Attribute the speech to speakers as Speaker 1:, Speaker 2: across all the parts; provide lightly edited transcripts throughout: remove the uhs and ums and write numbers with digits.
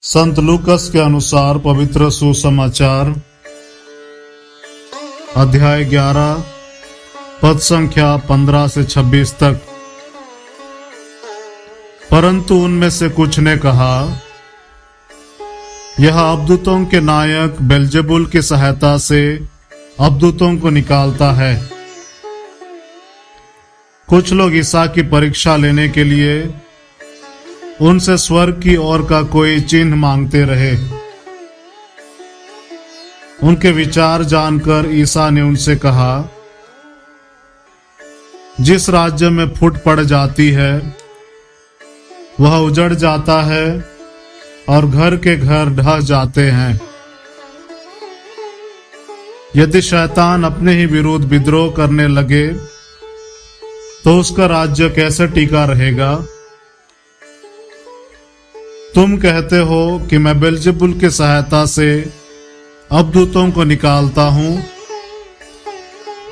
Speaker 1: संत लूकस के अनुसार पवित्र सुसमाचार अध्याय 11 पद संख्या 15 से 26 तक। परंतु उनमें से कुछ ने कहा, यह अबदूतों के नायक बेल्जेबुल की सहायता से अबदूतों को निकालता है। कुछ लोग ईसा की परीक्षा लेने के लिए उनसे स्वर्ग की ओर का कोई चिन्ह मांगते रहे। उनके विचार जानकर ईसा ने उनसे कहा, जिस राज्य में फूट पड़ जाती है वह उजड़ जाता है और घर के घर ढह जाते हैं। यदि शैतान अपने ही विरुद्ध विद्रोह करने लगे तो उसका राज्य कैसे टिका रहेगा? तुम कहते हो कि मैं बेल्जेबुल की सहायता से अबदूतों को निकालता हूं।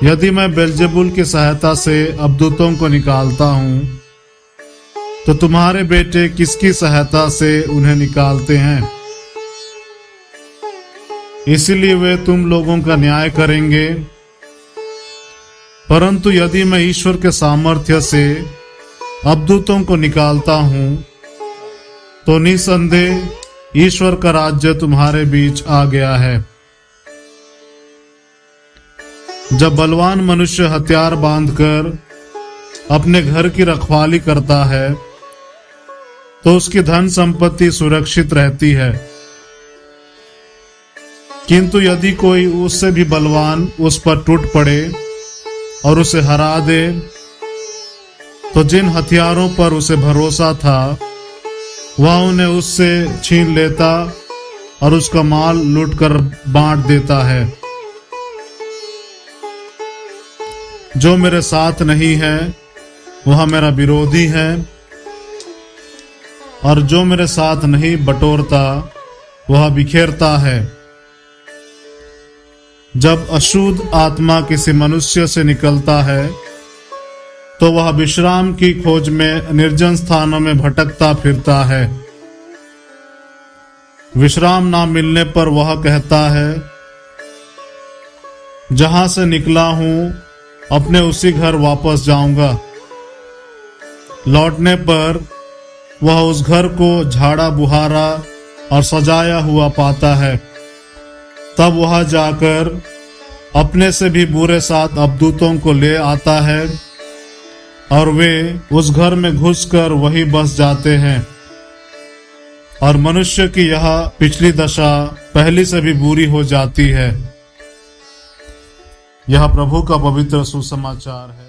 Speaker 1: यदि मैं बेल्जेबुल की सहायता से अबदूतों को निकालता हूं तो तुम्हारे बेटे किसकी सहायता से उन्हें निकालते हैं? इसलिए वे तुम लोगों का न्याय करेंगे। परंतु यदि मैं ईश्वर के सामर्थ्य से अबदूतों को निकालता हूं तो निसंदेह ईश्वर का राज्य तुम्हारे बीच आ गया है। जब बलवान मनुष्य हथियार बांधकर अपने घर की रखवाली करता है तो उसकी धन संपत्ति सुरक्षित रहती है। किंतु यदि कोई उससे भी बलवान उस पर टूट पड़े और उसे हरा दे तो जिन हथियारों पर उसे भरोसा था वह उन्हें उससे छीन लेता और उसका माल लूटकर बांट देता है। जो मेरे साथ नहीं है वह मेरा विरोधी है और जो मेरे साथ नहीं बटोरता वह बिखेरता है। जब अशुद्ध आत्मा किसी मनुष्य से निकलता है तो वह विश्राम की खोज में निर्जन स्थानों में भटकता फिरता है। विश्राम ना मिलने पर वह कहता है, जहां से निकला हूं अपने उसी घर वापस जाऊंगा। लौटने पर वह उस घर को झाड़ा बुहारा और सजाया हुआ पाता है। तब वह जाकर अपने से भी बुरे 7 अबदूतों को ले आता है और वे उस घर में घुसकर वहीं बस जाते हैं। और मनुष्य की यह पिछली दशा पहली से भी बुरी हो जाती है। यह प्रभु का पवित्र सुसमाचार है।